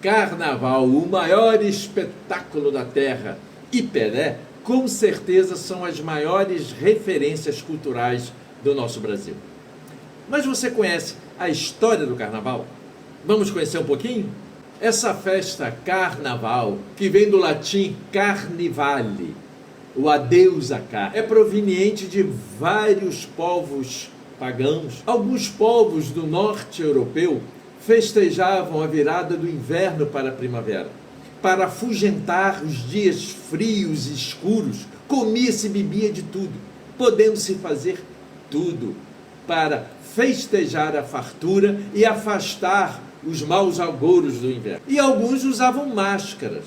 Carnaval, o maior espetáculo da Terra, e Pelé, com certeza são as maiores referências culturais do nosso Brasil. Mas você conhece a história do Carnaval? Vamos conhecer um pouquinho? Essa festa Carnaval, que vem do latim carnivale, o adeus à carne, é proveniente de vários povos pagãos. Alguns povos do norte europeu festejavam a virada do inverno para a primavera. Para afugentar os dias frios e escuros, comia-se e bebia de tudo, podendo-se fazer tudo para festejar a fartura e afastar os maus agouros do inverno. E alguns usavam máscaras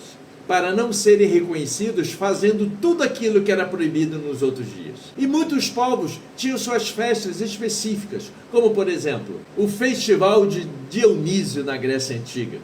para não serem reconhecidos, fazendo tudo aquilo que era proibido nos outros dias. E muitos povos tinham suas festas específicas, como por exemplo, o festival de Dionísio na Grécia Antiga,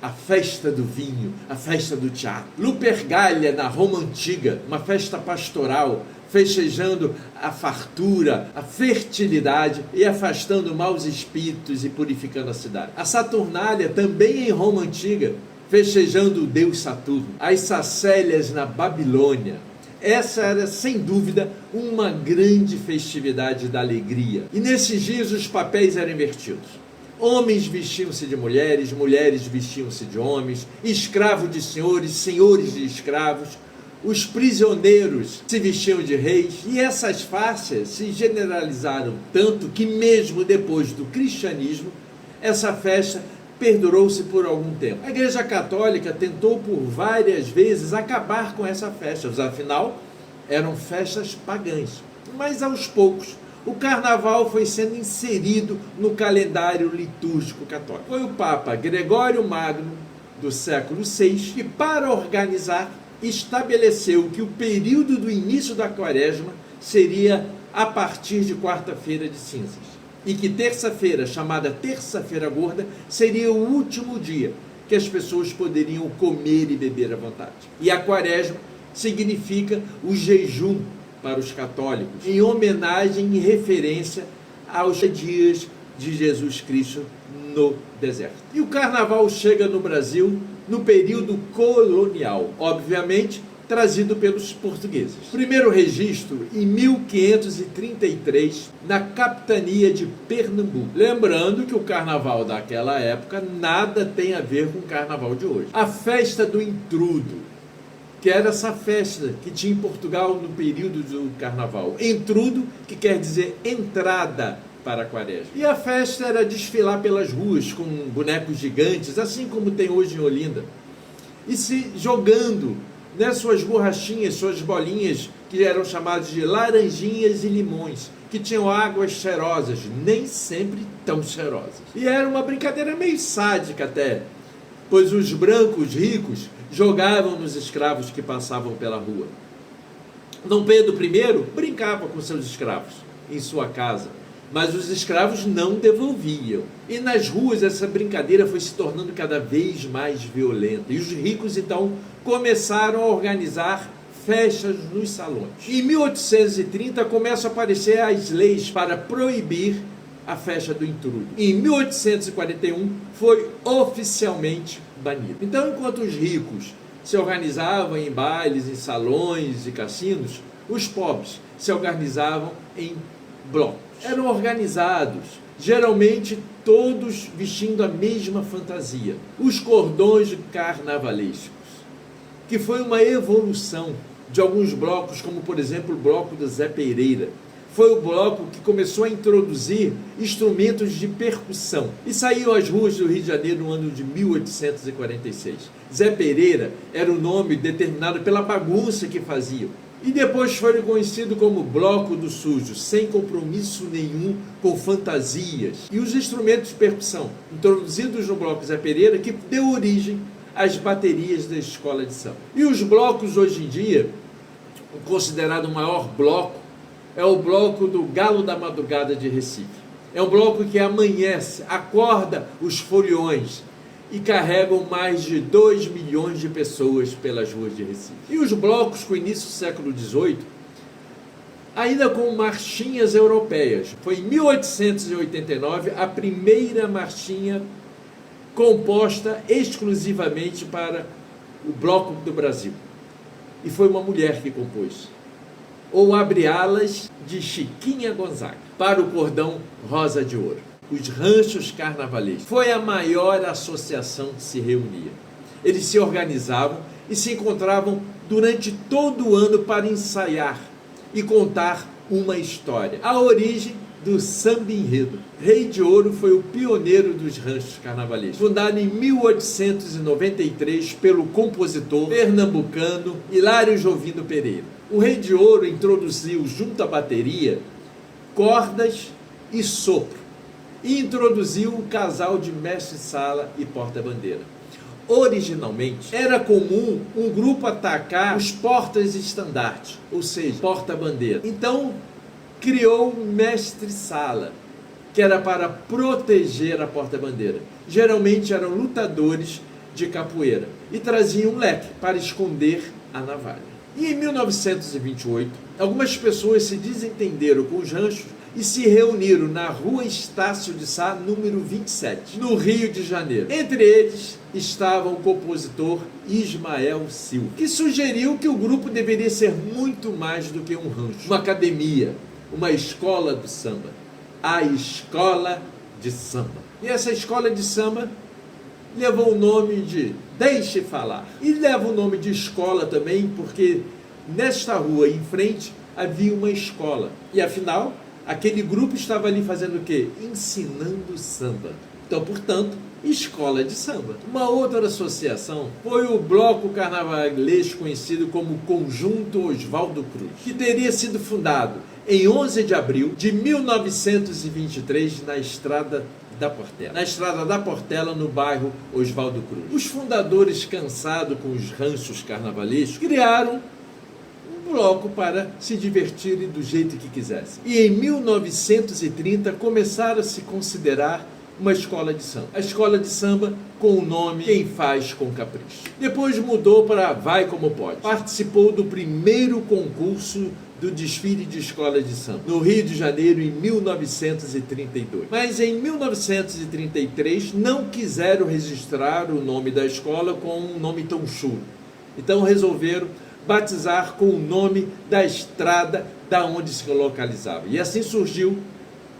a festa do vinho, a festa do teatro. Lupercalia na Roma Antiga, uma festa pastoral, festejando a fartura, a fertilidade e afastando maus espíritos e purificando a cidade. A Saturnália, também em Roma Antiga, festejando o deus Saturno. As Sacélias na Babilônia. Essa era, sem dúvida, uma grande festividade da alegria. E nesses dias os papéis eram invertidos. Homens vestiam-se de mulheres, mulheres vestiam-se de homens, escravos de senhores, senhores de escravos. Os prisioneiros se vestiam de reis, e essas faixas se generalizaram tanto que mesmo depois do cristianismo, essa festa perdurou-se por algum tempo. A Igreja Católica tentou por várias vezes acabar com essa festa, afinal eram festas pagãs. Mas aos poucos, o Carnaval foi sendo inserido no calendário litúrgico católico. Foi o Papa Gregório Magno, do século VI, que, para organizar, estabeleceu que o período do início da Quaresma seria a partir de quarta-feira de cinzas. E que terça-feira, chamada Terça-feira Gorda, seria o último dia que as pessoas poderiam comer e beber à vontade. E a Quaresma significa o jejum para os católicos, em homenagem e referência aos dias de Jesus Cristo no deserto. E o Carnaval chega no Brasil no período colonial, obviamente trazido pelos portugueses. Primeiro registro em 1533, na capitania de Pernambuco. Lembrando que o Carnaval daquela época nada tem a ver com o Carnaval de hoje. A festa do intrudo, que era essa festa que tinha em Portugal no período do Carnaval. Intrudo, que quer dizer entrada para a Quaresma. E a festa era desfilar pelas ruas com bonecos gigantes, assim como tem hoje em Olinda, e se jogando, né, suas borrachinhas, suas bolinhas, que eram chamadas de laranjinhas e limões, que tinham águas cheirosas, nem sempre tão cheirosas. E era uma brincadeira meio sádica até, pois os brancos ricos jogavam nos escravos que passavam pela rua. Dom Pedro I brincava com seus escravos em sua casa, mas os escravos não devolviam. E nas ruas essa brincadeira foi se tornando cada vez mais violenta. E os ricos, então, começaram a organizar festas nos salões. Em 1830 começam a aparecer as leis para proibir a festa do intrudo. Em 1841 foi oficialmente banido. Então, enquanto os ricos se organizavam em bailes, em salões e cassinos, os pobres se organizavam em blocos. Eram organizados, geralmente todos vestindo a mesma fantasia, os cordões carnavalescos, que foi uma evolução de alguns blocos, como por exemplo o bloco do Zé Pereira. Foi o bloco que começou a introduzir instrumentos de percussão e saiu às ruas do Rio de Janeiro no ano de 1846. Zé Pereira era o nome determinado pela bagunça que faziam. E depois foi conhecido como Bloco do Sujo, sem compromisso nenhum com fantasias. E os instrumentos de percussão, introduzidos no Bloco Zé Pereira, que deu origem às baterias da escola de samba. E os blocos hoje em dia, considerado o maior bloco, é o bloco do Galo da Madrugada de Recife. É um bloco que amanhece, acorda os foliões e carregam mais de 2 milhões de pessoas pelas ruas de Recife. E os blocos com início do século XVIII, ainda com marchinhas europeias. Foi em 1889 a primeira marchinha composta exclusivamente para o Bloco do Brasil. E foi uma mulher que compôs. Ou Abre Alas, de Chiquinha Gonzaga, para o Cordão Rosa de Ouro. Os Ranchos Carnavalescos. Foi a maior associação que se reunia. Eles se organizavam e se encontravam durante todo o ano para ensaiar e contar uma história. A origem do samba enredo. Rei de Ouro foi o pioneiro dos ranchos carnavalescos, fundado em 1893 pelo compositor pernambucano Hilário Jovino Pereira. O Rei de Ouro introduziu junto à bateria cordas e sopro e introduziu o casal de mestre-sala e porta-bandeira. Originalmente, era comum um grupo atacar os portas-estandarte, ou seja, porta-bandeira. Então, criou um mestre-sala, que era para proteger a porta-bandeira. Geralmente eram lutadores de capoeira e traziam um leque para esconder a navalha. E em 1928, algumas pessoas se desentenderam com os ranchos e se reuniram na Rua Estácio de Sá, número 27, no Rio de Janeiro. Entre eles estava o compositor Ismael Silva, que sugeriu que o grupo deveria ser muito mais do que um rancho, uma academia, uma escola do samba, a Escola de Samba. E essa escola de samba levou o nome de Deixe Falar. E leva o nome de escola também porque nesta rua em frente havia uma escola. E afinal, aquele grupo estava ali fazendo o quê? Ensinando samba. Então, portanto, escola de samba. Uma outra associação foi o Bloco Carnavalesco conhecido como Conjunto Oswaldo Cruz, que teria sido fundado em 11 de abril de 1923 na Estrada da Portela. Na Estrada da Portela, no bairro Oswaldo Cruz. Os fundadores, cansados com os ranchos carnavalescos, criaram um bloco para se divertirem do jeito que quisessem. E em 1930 começaram a se considerar uma escola de samba. A escola de samba com o nome Quem Faz com Capricho. Depois mudou para Vai Como Pode. Participou do primeiro concurso do desfile de escola de samba, no Rio de Janeiro, em 1932. Mas em 1933 não quiseram registrar o nome da escola com um nome tão chulo. Então resolveram batizar com o nome da estrada da onde se localizava. E assim surgiu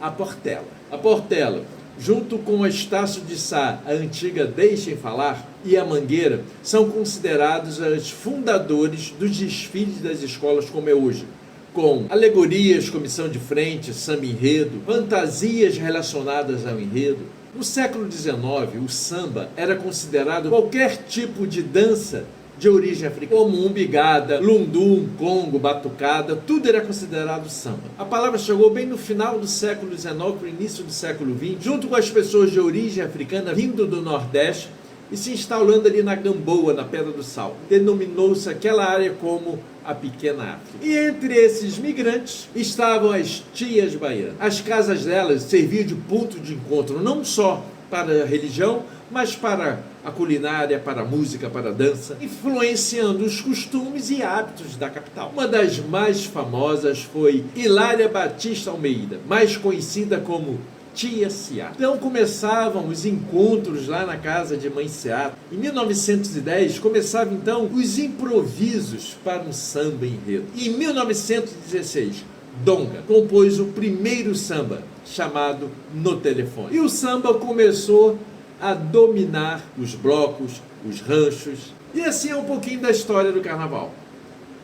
a Portela. A Portela, junto com a Estácio de Sá, a antiga Deixem Falar, e a Mangueira, são considerados os fundadores dos desfiles das escolas como é hoje, com alegorias, comissão de frente, samba enredo, fantasias relacionadas ao enredo. No século XIX, o samba era considerado qualquer tipo de dança de origem africana, como umbigada, lundum, congo, batucada, tudo era considerado samba. A palavra chegou bem no final do século XIX, para o início do século XX, junto com as pessoas de origem africana vindo do Nordeste e se instalando ali na Gamboa, na Pedra do Sal. Denominou-se aquela área como a Pequena África. E entre esses migrantes estavam as tias baianas. As casas delas serviam de ponto de encontro, não só para a religião, mas para a culinária, para a música, para a dança, influenciando os costumes e hábitos da capital. Uma das mais famosas foi Hilária Batista Almeida, mais conhecida como Tia Seata. Então começavam os encontros lá na casa de Mãe Seata. Em 1910 começavam então os improvisos para um samba enredo. E em 1916, Donga compôs o primeiro samba, chamado No Telefone. E o samba começou a dominar os blocos, os ranchos. E assim é um pouquinho da história do carnaval.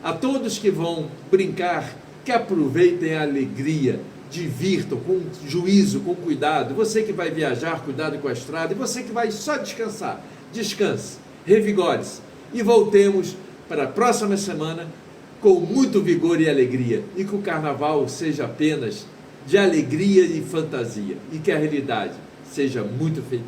A todos que vão brincar, que aproveitem a alegria, divirtam com juízo, com cuidado. Você que vai viajar, cuidado com a estrada. E você que vai só descansar, descanse, revigore-se. E voltemos para a próxima semana com muito vigor e alegria. E que o carnaval seja apenas de alegria e fantasia. E que a realidade seja muito feliz.